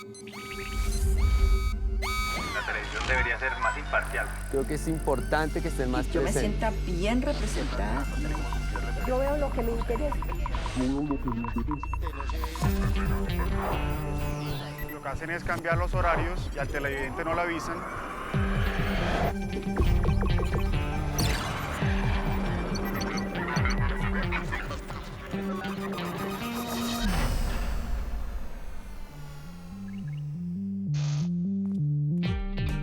La televisión debería ser más imparcial. Creo que es importante que estén más Yo me presentes. sienta bien representada. Yo veo lo que me interesa. Lo que hacen es cambiar los horarios y al televidente no lo avisan.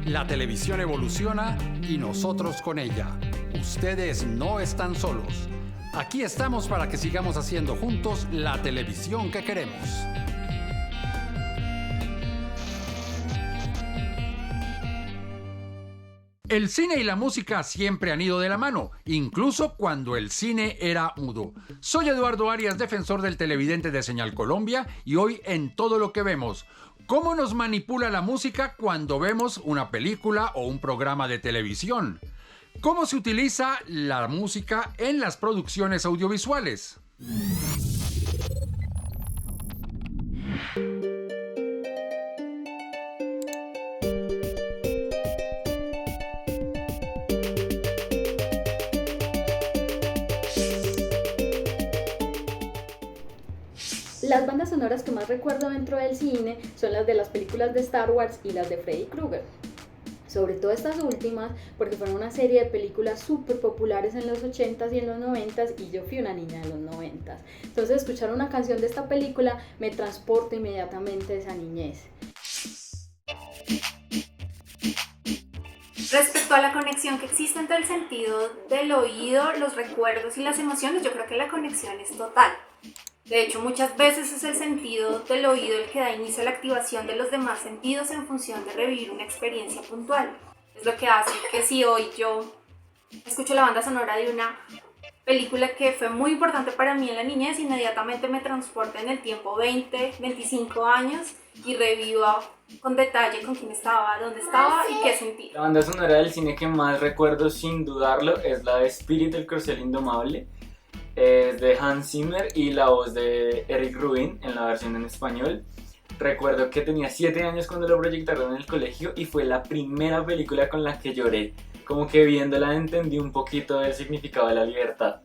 La televisión evoluciona y nosotros con ella. Ustedes no están solos. Aquí estamos para que sigamos haciendo juntos la televisión que queremos. El cine y la música siempre han ido de la mano, incluso cuando el cine era mudo. Soy Eduardo Arias, defensor del televidente de Señal Colombia, y hoy en Todo lo que vemos, ¿cómo nos manipula la música cuando vemos una película o un programa de televisión? ¿Cómo se utiliza la música en las producciones audiovisuales? Las bandas sonoras que más recuerdo dentro del cine son las de las películas de Star Wars y las de Freddy Krueger. Sobre todo estas últimas, porque fueron una serie de películas súper populares en los 80s y en los 90s, y yo fui una niña de los 90s. Entonces escuchar una canción de esta película me transporta inmediatamente a esa niñez. Respecto a la conexión que existe entre el sentido del oído, los recuerdos y las emociones, yo creo que la conexión es total. De hecho, muchas veces es el sentido del oído el que da inicio a la activación de los demás sentidos en función de revivir una experiencia puntual. Es lo que hace que si hoy yo escucho la banda sonora de una película que fue muy importante para mí en la niñez, inmediatamente me transporta en el tiempo 20, 25 años y revivo con detalle con quién estaba, dónde estaba y qué sentí. La banda sonora del cine que más recuerdo sin dudarlo es la de Spirit, el corcel indomable. Es de Hans Zimmer y la voz de Eric Rubin en la versión en español. Recuerdo que tenía 7 años cuando lo proyectaron en el colegio y fue la primera película con la que lloré. Como que viéndola entendí un poquito del significado de la libertad.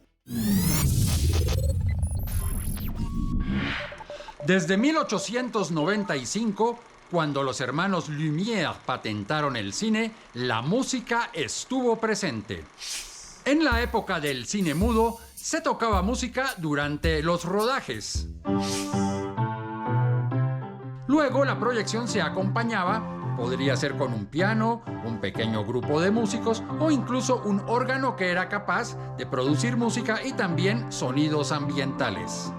Desde 1895, cuando los hermanos Lumière patentaron el cine, la música estuvo presente. En la época del cine mudo, se tocaba música durante los rodajes. Luego la proyección se acompañaba, podría ser con un piano, un pequeño grupo de músicos o incluso un órgano que era capaz de producir música y también sonidos ambientales.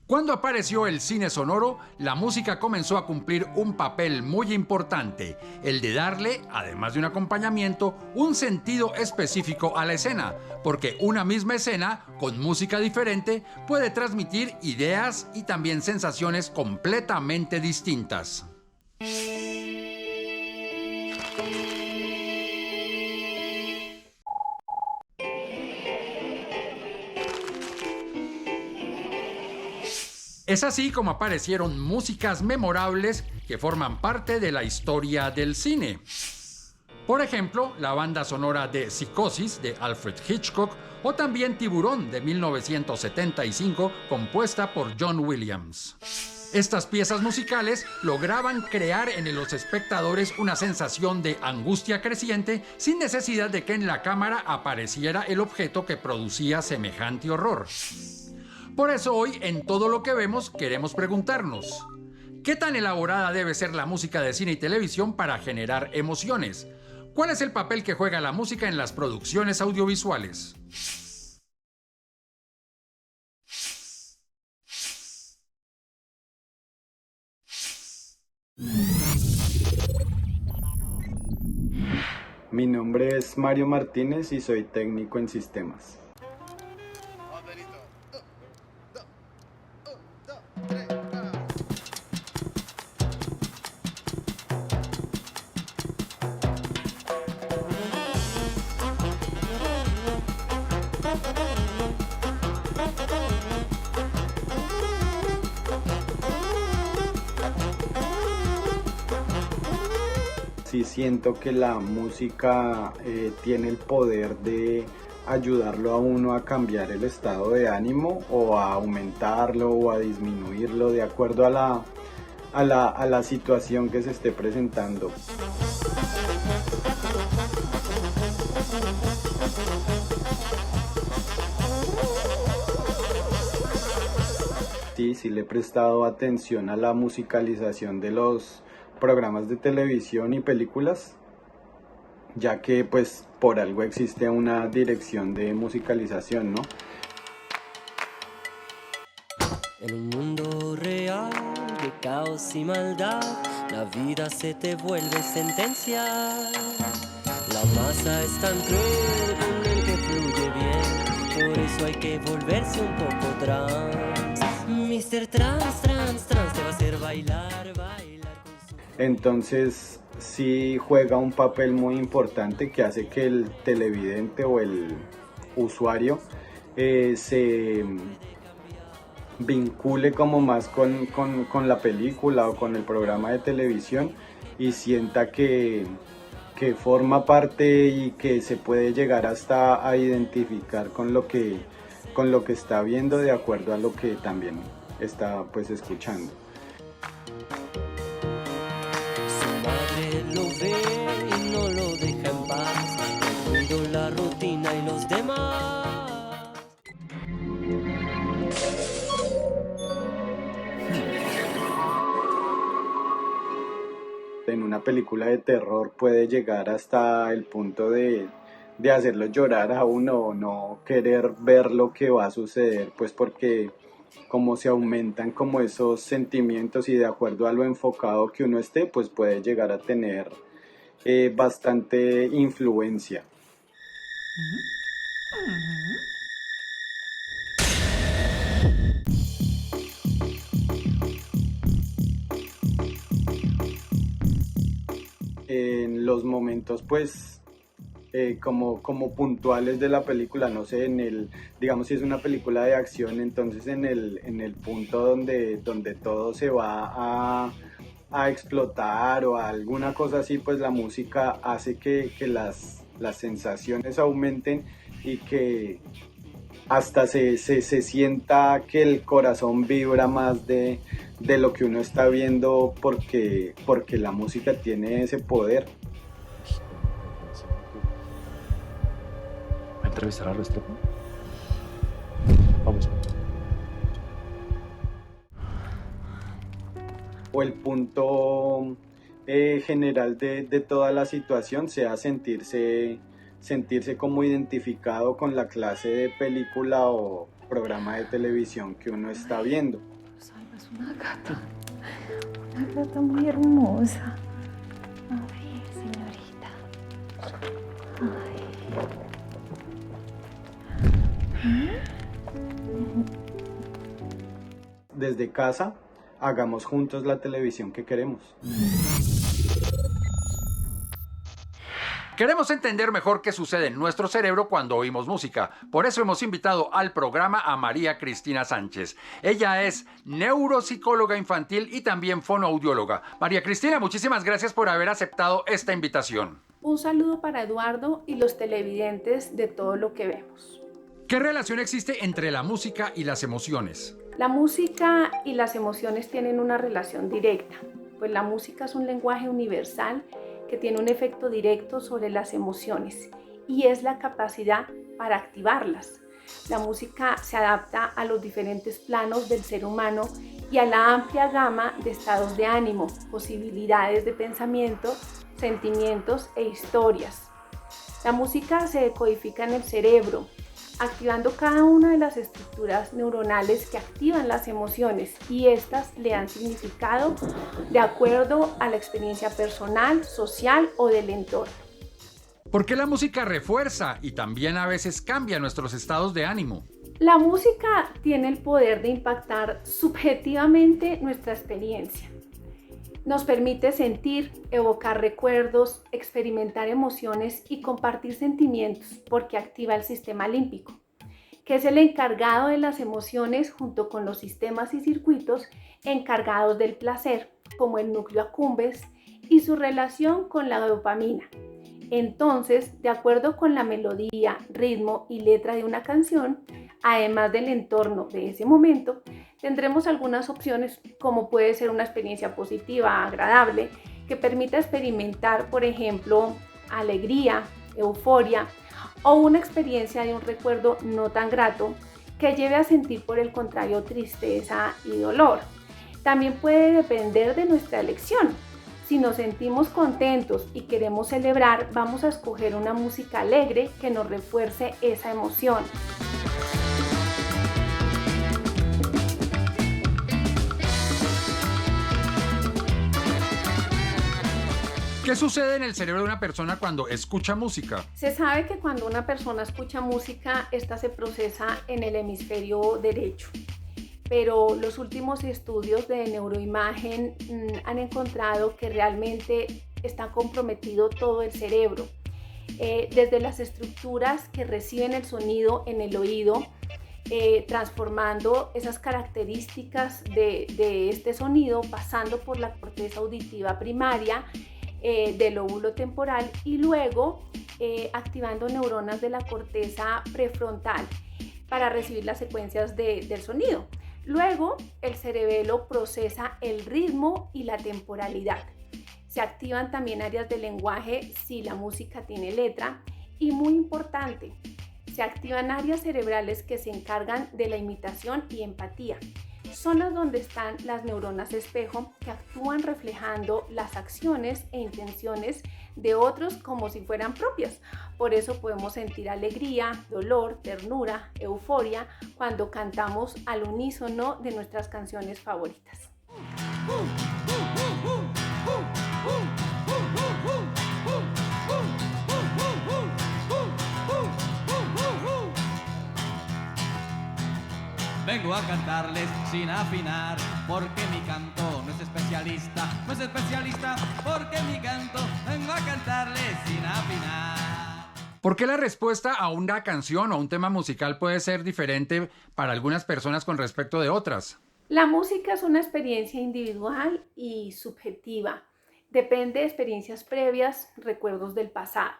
Cuando apareció el cine sonoro, la música comenzó a cumplir un papel muy importante, el de darle, además de un acompañamiento, un sentido específico a la escena, porque una misma escena, con música diferente, puede transmitir ideas y también sensaciones completamente distintas. Es así como aparecieron músicas memorables que forman parte de la historia del cine. Por ejemplo, la banda sonora de Psicosis de Alfred Hitchcock o también Tiburón de 1975, compuesta por John Williams. Estas piezas musicales lograban crear en los espectadores una sensación de angustia creciente sin necesidad de que en la cámara apareciera el objeto que producía semejante horror. Por eso hoy, en Todo lo que vemos, queremos preguntarnos: ¿qué tan elaborada debe ser la música de cine y televisión para generar emociones? ¿Cuál es el papel que juega la música en las producciones audiovisuales? Mi nombre es Mario Martínez y soy técnico en sistemas. sí siento que la música tiene el poder de ayudarlo a uno a cambiar el estado de ánimo o a aumentarlo o a disminuirlo de acuerdo a la situación que se esté presentando. Sí le he prestado atención a la musicalización de los programas de televisión y películas, ya que pues por algo existe una dirección de musicalización, ¿no? En un mundo real de caos y maldad, la vida se te vuelve sentencia. La masa es tan cruel con el que fluye bien, por eso hay que volverse un poco trans. Mr. Trans, te va a hacer bailar con su... Entonces sí juega un papel muy importante que hace que el televidente o el usuario se vincule como más con la película o con el programa de televisión y sienta que forma parte y que se puede llegar hasta a identificar con lo que está viendo de acuerdo a lo que también está pues escuchando. Su madre lo ve y no lo deja en paz, el ruido, la rutina y los demás. En una película de terror puede llegar hasta el punto de hacerlo llorar a uno o no querer ver lo que va a suceder, pues porque como se aumentan como esos sentimientos y de acuerdo a lo enfocado que uno esté, pues puede llegar a tener bastante influencia. En los momentos pues como puntuales de la película, no sé, digamos si es una película de acción, entonces en el punto donde todo se va a explotar o a alguna cosa así, pues la música hace que las sensaciones aumenten y que hasta se sienta que el corazón vibra más de lo que uno está viendo porque la música tiene ese poder. ¿Va a entrevistar a Restrepo? Vamos. O el punto general de toda la situación sea sentirse como identificado con la clase de película o programa de televisión que uno está viendo. Es una gata muy hermosa. Ay, señorita. Desde casa, hagamos juntos la televisión que queremos. Queremos entender mejor qué sucede en nuestro cerebro cuando oímos música. Por eso hemos invitado al programa a María Cristina Sánchez. Ella es neuropsicóloga infantil y también fonoaudióloga. María Cristina, muchísimas gracias por haber aceptado esta invitación. Un saludo para Eduardo y los televidentes de Todo lo que vemos. ¿Qué relación existe entre la música y las emociones? La música y las emociones tienen una relación directa, pues la música es un lenguaje universal que tiene un efecto directo sobre las emociones y es la capacidad para activarlas. La música se adapta a los diferentes planos del ser humano y a la amplia gama de estados de ánimo, posibilidades de pensamiento, sentimientos e historias. La música se decodifica en el cerebro, activando cada una de las estructuras neuronales que activan las emociones y estas le dan significado de acuerdo a la experiencia personal, social o del entorno. ¿Por qué la música refuerza y también a veces cambia nuestros estados de ánimo? La música tiene el poder de impactar subjetivamente nuestra experiencia. Nos permite sentir, evocar recuerdos, experimentar emociones y compartir sentimientos porque activa el sistema límbico, que es el encargado de las emociones junto con los sistemas y circuitos encargados del placer, como el núcleo accumbens y su relación con la dopamina. Entonces, de acuerdo con la melodía, ritmo y letra de una canción, además del entorno de ese momento, tendremos algunas opciones como puede ser una experiencia positiva, agradable, que permita experimentar, por ejemplo, alegría, euforia o una experiencia de un recuerdo no tan grato que lleve a sentir por el contrario tristeza y dolor. También puede depender de nuestra elección. Si nos sentimos contentos y queremos celebrar, vamos a escoger una música alegre que nos refuerce esa emoción. ¿Qué sucede en el cerebro de una persona cuando escucha música? Se sabe que cuando una persona escucha música, esta se procesa en el hemisferio derecho. Pero los últimos estudios de neuroimagen han encontrado que realmente está comprometido todo el cerebro. Desde las estructuras que reciben el sonido en el oído, transformando esas características de este sonido, pasando por la corteza auditiva primaria, del lóbulo temporal y luego activando neuronas de la corteza prefrontal para recibir las secuencias del sonido. Luego, el cerebelo procesa el ritmo y la temporalidad. Se activan también áreas del lenguaje si la música tiene letra y, muy importante, se activan áreas cerebrales que se encargan de la imitación y empatía. Zonas donde están las neuronas espejo que actúan reflejando las acciones e intenciones de otros como si fueran propias. Por eso podemos sentir alegría, dolor, ternura, euforia cuando cantamos al unísono de nuestras canciones favoritas. Vengo a cantarles sin afinar, porque mi canto no es especialista, porque mi canto vengo a cantarles sin afinar. ¿Por qué la respuesta a una canción o un tema musical puede ser diferente para algunas personas con respecto de otras? La música es una experiencia individual y subjetiva. Depende de experiencias previas, recuerdos del pasado.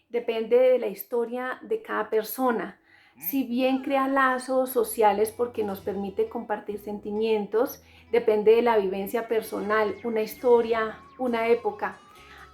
Depende de la historia de cada persona. Si bien crea lazos sociales porque nos permite compartir sentimientos, depende de la vivencia personal, una historia, una época.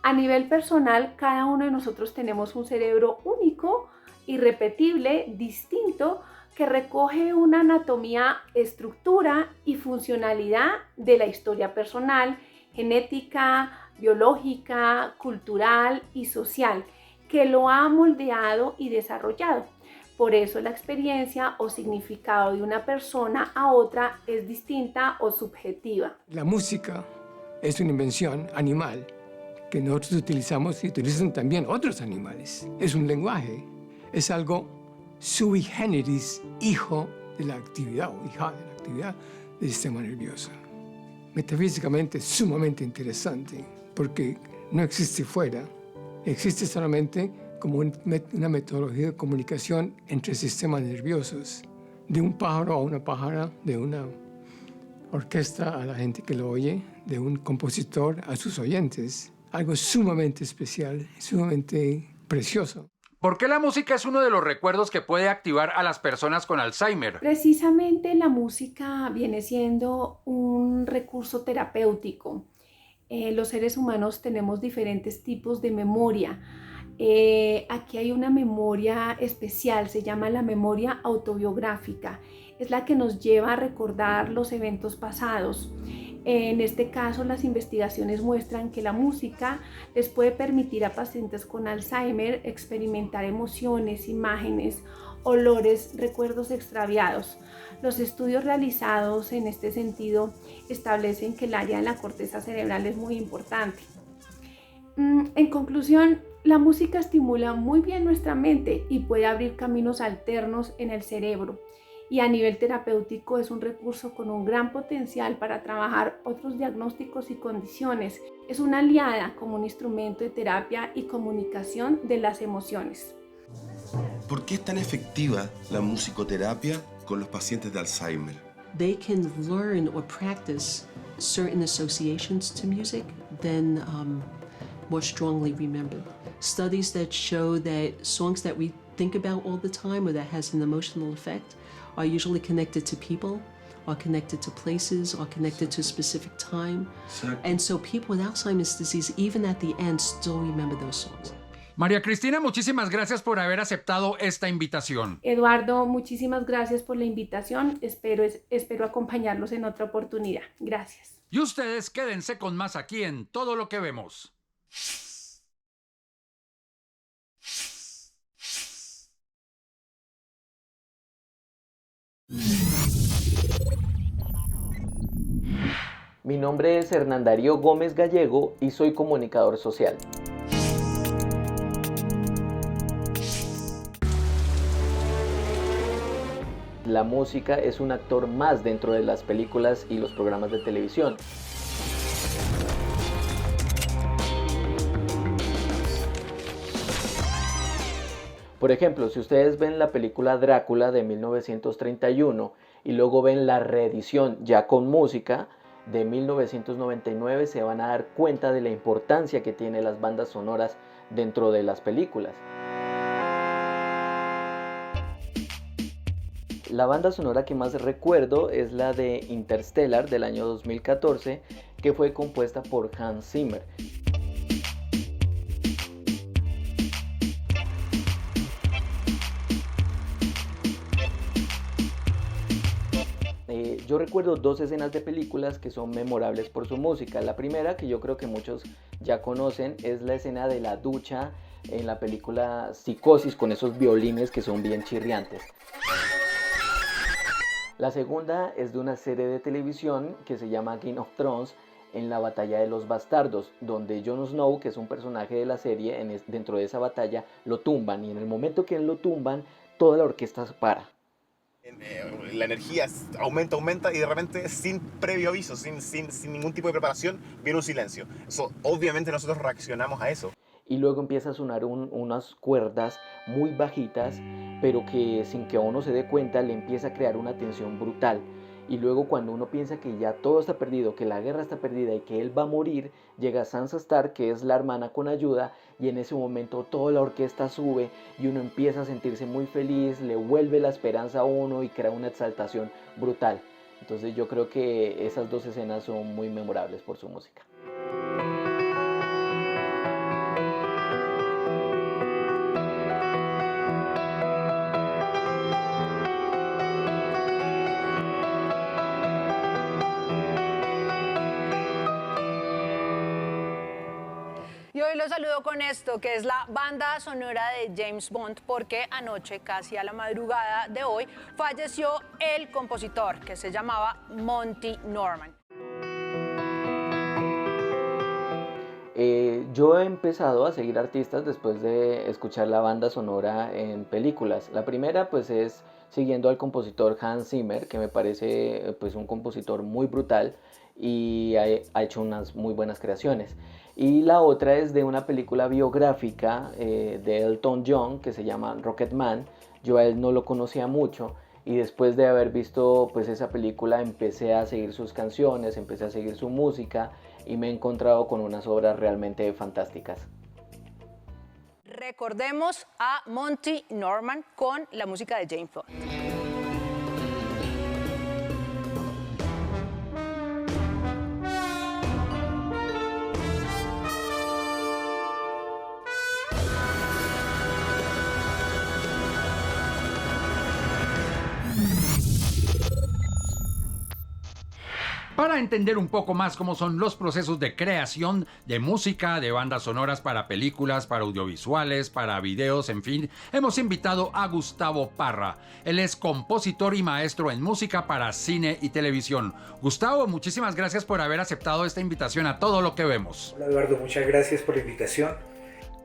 A nivel personal, cada uno de nosotros tenemos un cerebro único, irrepetible, distinto, que recoge una anatomía, estructura y funcionalidad de la historia personal, genética, biológica, cultural y social, que lo ha moldeado y desarrollado. Por eso la experiencia o significado de una persona a otra es distinta o subjetiva. La música es una invención animal que nosotros utilizamos y utilizan también otros animales. Es un lenguaje, es algo sui generis, hijo de la actividad o hija de la actividad del sistema nervioso. Metafísicamente es sumamente interesante porque no existe fuera, existe solamente como una metodología de comunicación entre sistemas nerviosos, de un pájaro a una pájara, de una orquesta a la gente que lo oye, de un compositor a sus oyentes. Algo sumamente especial, sumamente precioso. ¿Por qué la música es uno de los recuerdos que puede activar a las personas con Alzheimer? Precisamente la música viene siendo un recurso terapéutico. Los seres humanos tenemos diferentes tipos de memoria. Aquí hay una memoria especial, se llama la memoria autobiográfica. Es la que nos lleva a recordar los eventos pasados. En este caso, las investigaciones muestran que la música les puede permitir a pacientes con Alzheimer experimentar emociones, imágenes, olores, recuerdos extraviados. Los estudios realizados en este sentido establecen que el área de la corteza cerebral es muy importante. En conclusión, la música estimula muy bien nuestra mente y puede abrir caminos alternos en el cerebro. Y a nivel terapéutico es un recurso con un gran potencial para trabajar otros diagnósticos y condiciones. Es una aliada como un instrumento de terapia y comunicación de las emociones. ¿Por qué es tan efectiva la musicoterapia con los pacientes de Alzheimer? They can learn or practice certain associations to music then more strongly remembered. Studies that show that songs that we think about all the time or that has an emotional effect are usually connected to people, are connected to places, are connected to a specific time. And so people with Alzheimer's disease, even at the end, still remember those songs. María Cristina, muchísimas gracias por haber aceptado esta invitación. Eduardo, muchísimas gracias por la invitación. Espero acompañarlos en otra oportunidad. Gracias. Y ustedes quédense con más aquí en Todo lo que vemos. Mi nombre es Hernán Darío Gómez Gallego y soy comunicador social. La música es un actor más dentro de las películas y los programas de televisión. Por ejemplo, si ustedes ven la película Drácula de 1931 y luego ven la reedición ya con música de 1999, se van a dar cuenta de la importancia que tienen las bandas sonoras dentro de las películas. La banda sonora que más recuerdo es la de Interstellar del año 2014, que fue compuesta por Hans Zimmer. Yo recuerdo dos escenas de películas que son memorables por su música. La primera, que yo creo que muchos ya conocen, es la escena de la ducha en la película Psicosis, con esos violines que son bien chirriantes. La segunda es de una serie de televisión que se llama Game of Thrones, en la batalla de los bastardos, donde Jon Snow, que es un personaje de la serie, dentro de esa batalla lo tumban, y en el momento que lo tumban, toda la orquesta se para. La energía aumenta y de repente, sin previo aviso, sin ningún tipo de preparación, viene un silencio. Eso, obviamente nosotros reaccionamos a eso. Y luego empieza a sonar unas cuerdas muy bajitas, pero que sin que uno se dé cuenta le empieza a crear una tensión brutal. Y luego cuando uno piensa que ya todo está perdido, que la guerra está perdida y que él va a morir, llega Sansa Stark, que es la hermana con ayuda, y en ese momento toda la orquesta sube y uno empieza a sentirse muy feliz, le vuelve la esperanza a uno y crea una exaltación brutal. Entonces yo creo que esas dos escenas son muy memorables por su música. Y hoy los saludo con esto, que es la banda sonora de James Bond, porque anoche, casi a la madrugada de hoy, falleció el compositor, que se llamaba Monty Norman. Yo he empezado a seguir artistas después de escuchar la banda sonora en películas. La primera pues es siguiendo al compositor Hans Zimmer, que me parece pues un compositor muy brutal y ha hecho unas muy buenas creaciones. Y la otra es de una película biográfica de Elton John que se llama Rocketman. Yo a él no lo conocía mucho y después de haber visto pues esa película empecé a seguir sus canciones, empecé a seguir su música y me he encontrado con unas obras realmente fantásticas. Recordemos a Monty Norman con la música de James Bond. Para entender un poco más cómo son los procesos de creación de música, de bandas sonoras para películas, para audiovisuales, para videos, en fin, hemos invitado a Gustavo Parra. Él es compositor y maestro en música para cine y televisión. Gustavo, muchísimas gracias por haber aceptado esta invitación a Todo lo que vemos. Hola Eduardo, muchas gracias por la invitación.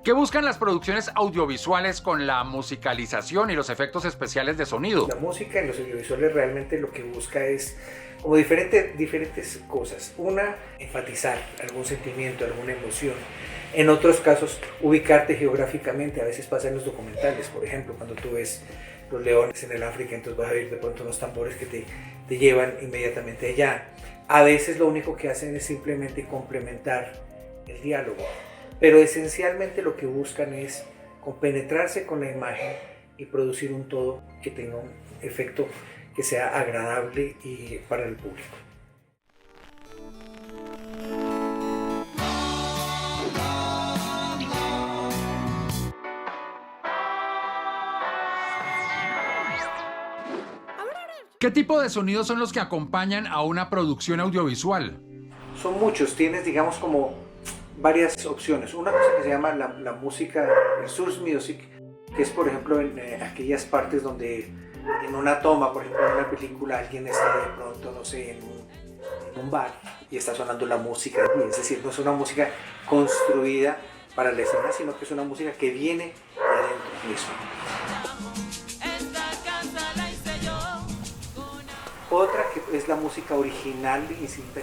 ¿Qué buscan las producciones audiovisuales con la musicalización y los efectos especiales de sonido? La música en los audiovisuales realmente lo que busca es como diferentes cosas. Una, enfatizar algún sentimiento, alguna emoción. En otros casos, ubicarte geográficamente. A veces pasa en los documentales, por ejemplo, cuando tú ves los leones en el África, entonces vas a ver de pronto unos tambores que te llevan inmediatamente allá. A veces lo único que hacen es simplemente complementar el diálogo. Pero esencialmente lo que buscan es compenetrarse con la imagen y producir un todo que tenga un efecto que sea agradable y para el público. ¿Qué tipo de sonidos son los que acompañan a una producción audiovisual? Son muchos, tienes digamos como varias opciones. Una cosa que se llama la música, el source music, que es por ejemplo en aquellas partes donde en una toma, por ejemplo en una película, alguien está de pronto, no sé, en un bar y está sonando la música, es decir, no es una música construida para la escena, sino que es una música que viene de adentro mismo. Otra que es la música original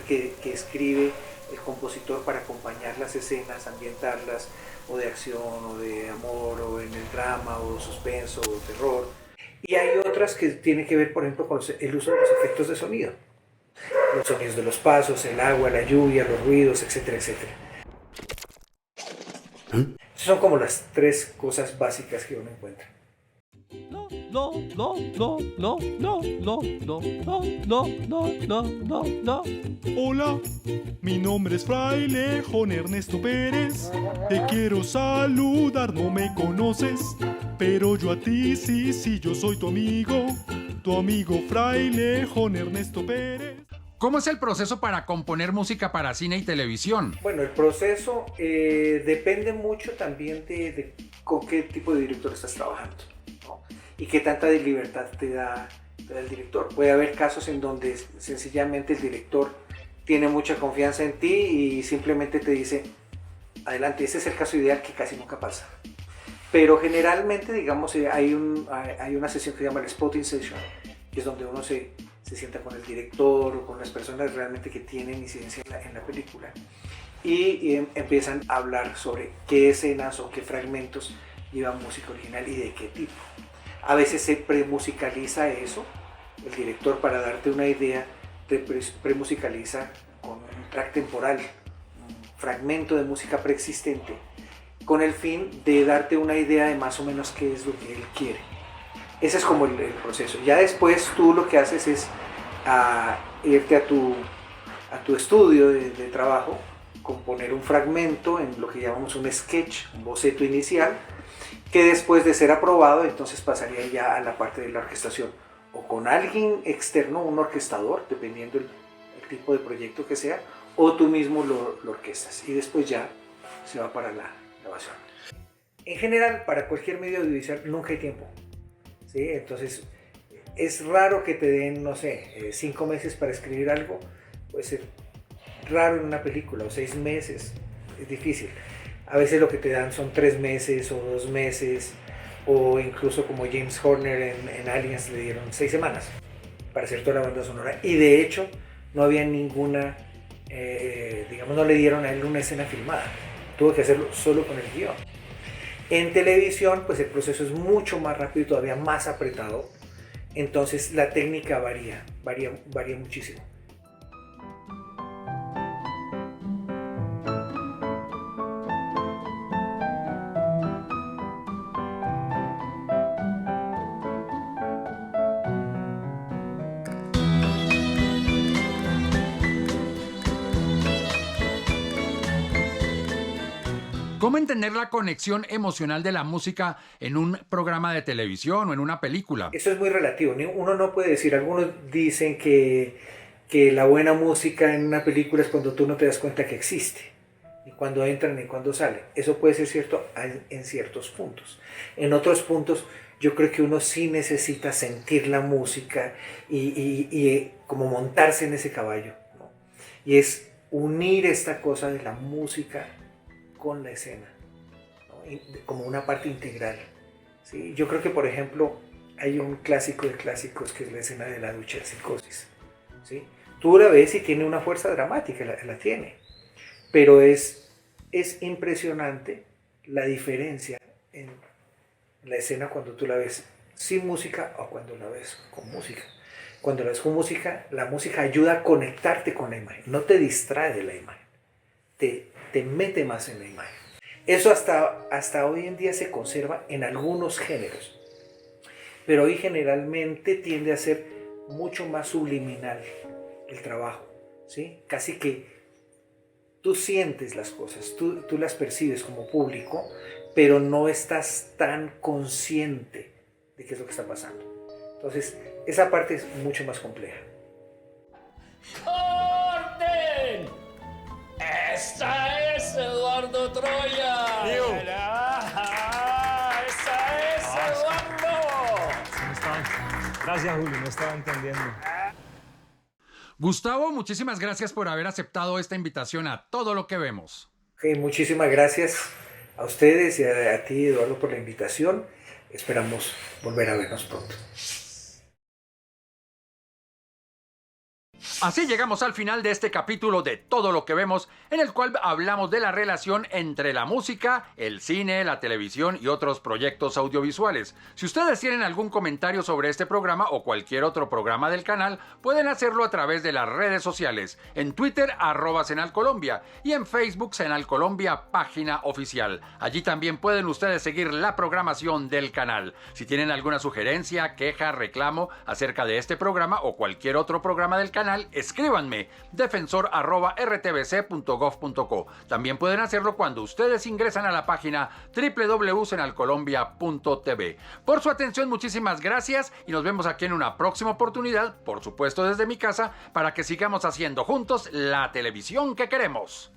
que escribe el compositor para acompañar las escenas, ambientarlas, o de acción, o de amor, o en el drama, o suspenso, o terror. Y hay otras que tienen que ver, por ejemplo, con el uso de los efectos de sonido. Los sonidos de los pasos, el agua, la lluvia, los ruidos, etcétera, etcétera. Son como las tres cosas básicas que uno encuentra. Hola, mi nombre es Fraile Jon Ernesto Pérez. Te quiero saludar, no me conoces, pero yo a ti sí, yo soy tu amigo Fraile Jon Ernesto Pérez. ¿Cómo es el proceso para componer música para cine y televisión? Bueno, el proceso depende mucho también de con qué tipo de director estás trabajando, ¿no? Y qué tanta de libertad te da el director. Puede haber casos en donde sencillamente el director tiene mucha confianza en ti y simplemente te dice, adelante. Ese es el caso ideal que casi nunca pasa. Pero generalmente, digamos, hay una sesión que se llama el spotting session, que es donde uno se sienta con el director o con las personas realmente que tienen incidencia en la película y empiezan a hablar sobre qué escenas o qué fragmentos llevan música original y de qué tipo. A veces se premusicaliza eso, el director, para darte una idea, te premusicaliza con un track temporal, un fragmento de música preexistente, con el fin de darte una idea de más o menos qué es lo que él quiere. Ese es como el proceso. Ya después tú lo que haces es irte a tu estudio de trabajo, componer un fragmento en lo que llamamos un sketch, un boceto inicial, que después de ser aprobado entonces pasaría ya a la parte de la orquestación, o con alguien externo, un orquestador, dependiendo el tipo de proyecto que sea, o tú mismo lo orquestas y después ya se va para la grabación. En general, para cualquier medio audiovisual nunca hay tiempo, ¿sí? Entonces es raro que te den, no sé, 5 meses para escribir algo. Puede ser raro en una película, o 6 meses, es difícil. A veces lo que te dan son 3 meses o 2 meses, o incluso como James Horner en Aliens le dieron 6 semanas para hacer toda la banda sonora, y de hecho no había ninguna, digamos, no le dieron a él una escena filmada, tuvo que hacerlo solo con el guión. En televisión pues el proceso es mucho más rápido y todavía más apretado, entonces la técnica varía muchísimo. ¿Cómo entender la conexión emocional de la música en un programa de televisión o en una película? Eso es muy relativo. Uno no puede decir, algunos dicen que la buena música en una película es cuando tú no te das cuenta que existe, ni cuando entra ni cuando sale. Eso puede ser cierto en ciertos puntos. En otros puntos yo creo que uno sí necesita sentir la música y como montarse en ese caballo, ¿no? Y es unir esta cosa de la música con la escena, ¿no? Como una parte integral, ¿sí? Yo creo que, por ejemplo, hay un clásico de clásicos que es la escena de la ducha de Psicosis, ¿sí? Tú la ves y tiene una fuerza dramática, la tiene, pero es impresionante la diferencia en la escena cuando tú la ves sin música o cuando la ves con música. Cuando la ves con música, la música ayuda a conectarte con la imagen, no te distrae de la imagen, te te mete más en la imagen. Eso hasta hoy en día se conserva en algunos géneros, pero hoy generalmente tiende a ser mucho más subliminal el trabajo, ¿sí? Casi que tú sientes las cosas, tú las percibes como público, pero no estás tan consciente de qué es lo que está pasando. Entonces, esa parte es mucho más compleja. ¡Orden! ¡Esa es Eduardo Troya! Diego. ¡Esa es Eduardo! Gracias, Julio, no estaba entendiendo. Gustavo, muchísimas gracias por haber aceptado esta invitación a Todo lo que vemos. Okay, muchísimas gracias a ustedes y a ti, Eduardo, por la invitación. Esperamos volver a vernos pronto. Así llegamos al final de este capítulo de Todo lo que vemos, en el cual hablamos de la relación entre la música, el cine, la televisión y otros proyectos audiovisuales. Si ustedes tienen algún comentario sobre este programa o cualquier otro programa del canal, pueden hacerlo a través de las redes sociales. En Twitter, @SenalColombia, y en Facebook, SenalColombia, página oficial. Allí también pueden ustedes seguir la programación del canal. Si tienen alguna sugerencia, queja, reclamo acerca de este programa o cualquier otro programa del canal, escríbanme, defensor@rtbc.gov.co. También pueden hacerlo cuando ustedes ingresan a la página www.senalcolombia.tv. Por su atención, muchísimas gracias y nos vemos aquí en una próxima oportunidad, por supuesto desde mi casa, para que sigamos haciendo juntos la televisión que queremos.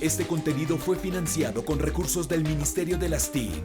Este contenido fue financiado con recursos del Ministerio de las TIC.